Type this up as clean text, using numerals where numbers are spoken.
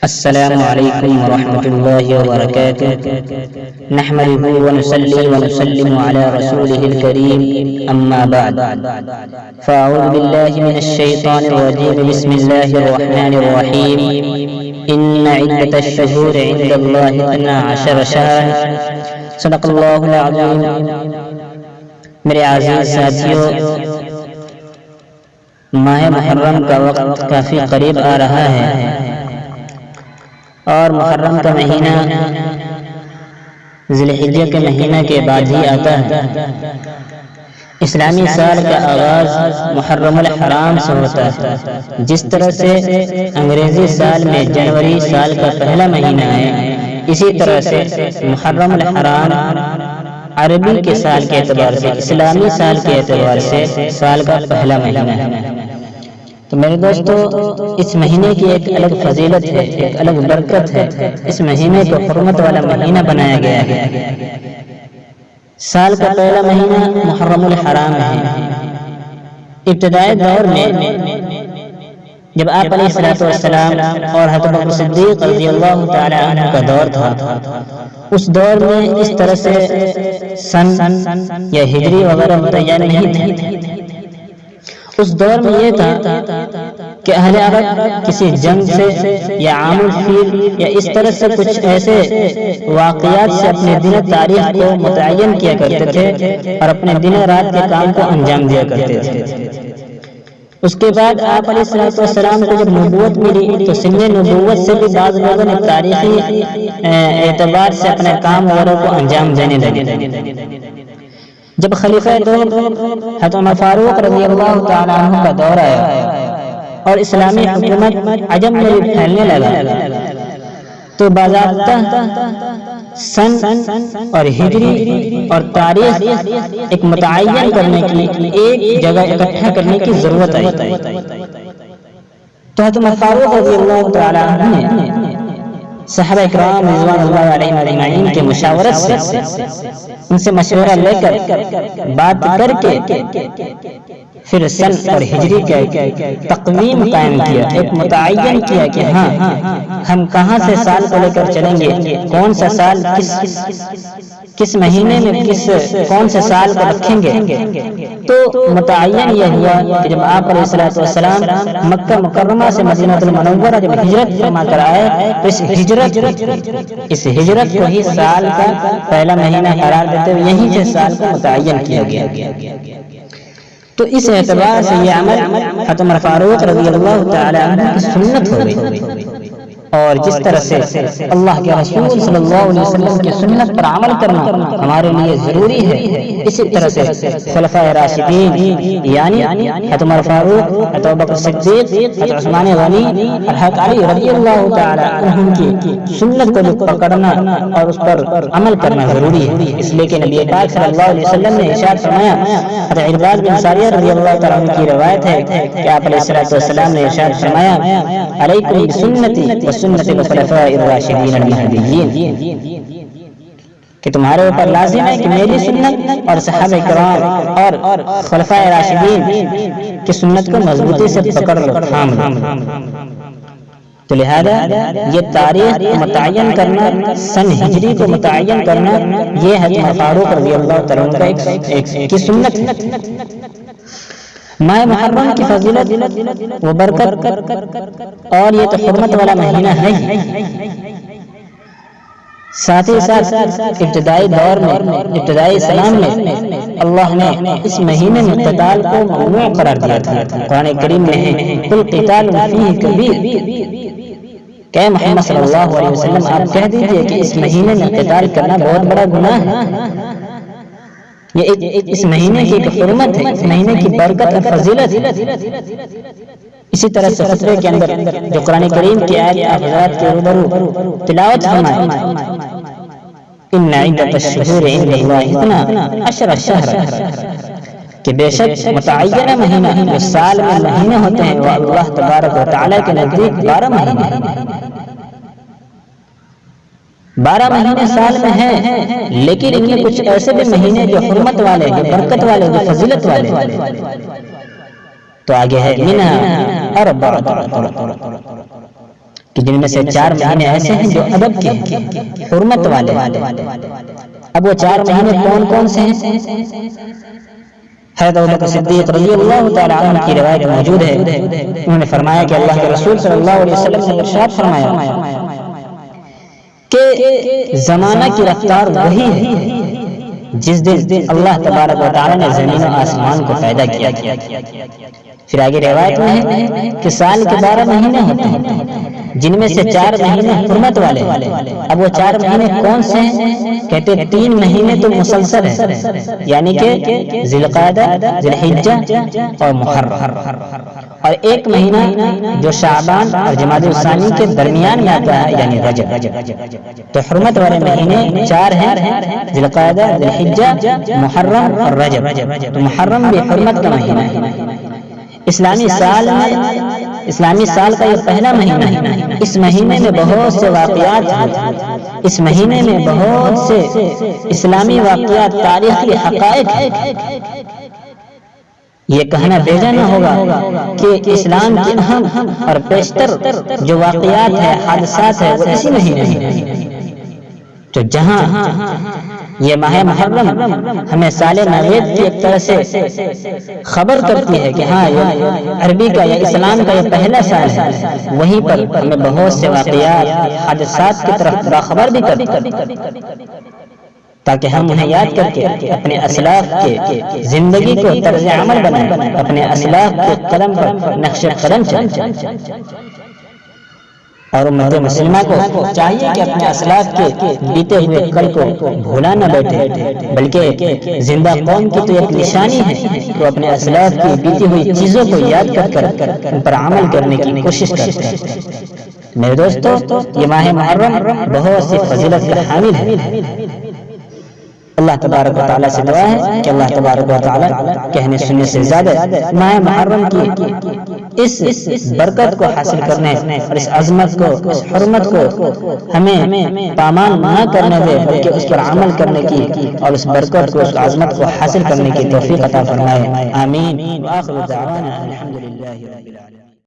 السلام علیکم ورحمۃ اللہ وبرکاتہ نحمده ونصلي ونسلم على رسوله الكريم اما بعد فاعوذ بالله من الشیطان الرجیم بسم اللہ الرحمن الرحیم ان عدة الشهور عند الله 12 شهرا صدق اللہ العظیم۔ میرے عزیز ساتھیوں، ماہ محرم کا وقت کافی قریب آ رہا ہے اور محرم کا مہینہ ذی الحجہ کے مہینہ کے بعد ہی آتا ہے۔ اسلامی سال کا آغاز محرم الحرام سے ہوتا ہے۔ جس طرح سے انگریزی سال میں جنوری سال کا پہلا مہینہ ہے، اسی طرح سے محرم الحرام عربی کے سال کے اعتبار سے، اسلامی سال کے اعتبار سے سال کا پہلا مہینہ ہے۔ تو میرے دوستو، اس مہینے کی ایک الگ فضیلت ہے، ایک الگ برکت ہے۔ اس مہینے کو حرمت والا مہینہ بنایا گیا ہے۔ سال کا پہلا مہینہ محرم الحرام ہے۔ ابتدائی دور میں جب آپ علیہ السلام اور حضرت ابوبکر صدیق رضی اللہ تعالی عنہ کا دور تھا، اس دور میں اس طرح سے سن یا ہجری وغیرہ متعین نہیں تھی۔ اس دور میں یہ تھا کہ اہل عرب کسی جنگ سے یا عام الفیل یا اس طرح سے کچھ ایسے واقعات سے اپنے دن تاریخ کو متعین کیا کرتے تھے اور اپنے دن رات کے کام کو انجام دیا کرتے تھے۔ اس کے بعد آپ علیہ السلام کو جب نبوت ملی تو سن نبوت سے بھی بعض لوگوں نے تاریخی اعتبار سے اپنے کام وغیرہ کو انجام دینے لگے۔ جب خلیفہ دو حضرت عمر فاروق رضی اللہ تعالیٰ عنہ کا دور آیا اور اسلامی حکومت عجم میں بھی پھیلنے لگا، تو باضابطہ سن اور ہجری اور تاریخ ایک متعین کرنے کی، ایک جگہ اکٹھا کرنے کی ضرورت آئی۔ تو حضرت عمر فاروق رضی اللہ تعالیٰ عنہ نے صحابہ اکرام رضوان اللہ علیہم اجمعین کے مشاورت سے، ان سے مشورہ لے کر بات کر کے پھر سن اور ہجری کا تقویم قائم کیا، ایک متعین کیا کہ ہاں ہم کہاں سے سال کو لے کر چلیں گے، کون سا سال کس مہینے میں کون سے سال کو رکھیں گے۔ تو متعین یہ ہوا کہ جب آپ علیہ السلام مکہ مکرمہ سے مدینہ المنورہ جب ہجرت فرما کر آئے تو اس ہجرت کو ہی سال کا پہلا مہینہ قرار دیتے ہوئے یہیں سے سال کو متعین کیا گیا۔ تو اس اعتبار سے یہ عمل حضرت عمر فاروق رضی اللہ تعالی عنہ کی سنت ہو گئی، اور جس طرح سے اللہ کے رسول صلی اللہ علیہ وسلم کی سنت پر عمل کرنا ہمارے لیے ضروری ہے، اسی طرح سے خلفائے راشدین یعنی حضرت عمر فاروق، حضرت ابوبکر صدیق، حضرت عثمان غنی اور حضرت علی رضی اللہ تعالی عنہم کی سنت کو پکڑنا اور اس پر عمل کرنا ضروری ہے۔ اس لیے کہ نبی پاک صلی اللہ علیہ وسلم نے ارشاد فرمایا، حضرت عرباض بن ساریہ رضی اللہ تعالی عنہ کی روایت ہے کہ آپ علیہ السلام نے ارشاد فرمایا، علیکم بسنتی سنت الخلفاء الراشدین المہدیین، کہ تمہارے اوپر لازم ہے کہ میری سنت اور صحابہ کرام اور خلفاء راشدین کی سنت کو مضبوطی سے پکڑ لو، تھام لو۔ تو لہذا یہ تاریخ متعین کرنا، سن ہجری کو متعین کرنا، یہ حضرت فاروق رضی اللہ تعالیٰ عنہ کا ایک سنت ہے۔ ماہ محرم کی فضیلت و برکت، اور یہ تو حرمت والا مہینہ ہے ہی، ساتھ ہی ساتھ ابتدائی دور میں، ابتدائی اسلام میں اللہ نے اس مہینے میں قتال کو ممنوع قرار دیا تھا۔ قرآن کریم میں ہے، قل قتال فیہ کبیر، کہ محمد صلی اللہ علیہ وسلم آپ کہہ دیجئے کہ اس مہینے میں قتال کرنا بہت بڑا گناہ ہے۔ یہ اس مہینے کی ایک حرمت ہے، اس مہینے کی برکت اور فضیلت ہے۔ اسی طرح سے خطبے کے اندر جو قرآن کریم کی آیت آپ حضرات کے روبرو تلاوت فرمائے، ان عدۃ الشہور عند اللہ 12 شہرا، کہ بے شک متعینہ مہینہ جو سال میں مہینے ہوتے ہیں وہ اللہ تبارک و تعالیٰ کے نزدیک 12 مہینے ہیں۔ 12 مہینے سال میں ہیں، لیکن ان میں کچھ ایسے بھی مہینے جو حرمت والے، جو برکت والے، جو فضیلت والے۔ تو آگے ہے منہا اربعۃ، کہ جن میں سے 4 مہینے ایسے ہیں جو ادب کے حرمت والے۔ اب وہ 4 مہینے کون کون سے ہیں؟ حضرت ابوبکر صدیق رضی اللہ تعالی عنہ کی روایت موجود ہے، انہوں نے فرمایا کہ اللہ کے رسول صلی اللہ علیہ وسلم نے ارشاد فرمایا کہ زمانہ کی رفتار وہی ہے جس دن اللہ تبارک و تعالی نے زمین و آسمان کو پیدا کیا۔ پھر آگے روایت میں ہے کہ سال کے 12 مہینے ہوتے ہیں جن میں سے 4 مہینے حرمت والے۔ اب وہ 4 مہینے کون سے ہیں؟ کہتے 3 مہینے تو مسلسل ہیں، یعنی کہ ذی القعدہ، ذی الحجہ اور محرم، اور 1 مہینہ جو شعبان اور جمادی الثانی کے درمیان میں آتا ہے یعنی رجب۔ تو حرمت والے مہینے 4 ہیں، ذی القعدہ، ذی الحجہ، محرم اور رجب۔ تو محرم بھی حرمت کا مہینہ ہے۔ اسلامی سال کا یہ پہلا مہینہ ہے۔ اس مہینے میں بہت سے واقعات ہیں، اس مہینے میں بہت سے اسلامی واقعات، تاریخی حقائق ہیں۔ یہ کہنا بیجا نہ ہوگا کہ اسلام کے اہم اور بیشتر جو واقعات ہیں، حادثات ہیں، وہ اسی مہینے ہیں۔ تو جہاں یہ ماہ محرم ہمیں سال نوید کی ایک طرح سے خبر کرتی ہے کہ ہاں یہ عربی کا یا اسلام کا یہ پہلا سال ہے، وہیں پر ہمیں بہت سے واقعات، حادثات کی طرف باخبر بھی کرتی ہے، تاکہ ہم انہیں یاد کر کے اپنے اسلاف کے زندگی کو طرز عمل بنائیں، اپنے اسلاف کے قدم پر نقش قدم چلیں۔ اور امت مسلمہ کو چاہیے کہ اپنے اسلاف کے بیتے ہوئے کل کو بھولا نہ بیٹھے، بلکہ زندہ قوم کی تو ایک نشانی ہے کہ وہ اپنے اسلاف کی بیتی ہوئی چیزوں کو یاد کر ان پر عمل کرنے کی کوشش کرتے ہیں۔ میرے دوستو، یہ ماہ محرم بہت سی فضیلت کا حامل ہے۔ اللہ تبارک و تعالیٰ سے دعا ہے کہ اللہ تبارک و تعالیٰ کہنے سننے سے زیادہ ماہ محرم کی اس برکت کو حاصل کرنے اور اس عظمت کو، اس حرمت کو ہمیں پامال نہ کرنے دے، بلکہ اس پر عمل کرنے کی اور اس برکت کو، اس عظمت کو حاصل کرنے کی توفیق عطا فرمائے۔ آمین۔ وآخر دعوانا الحمدللہ رب العالمین۔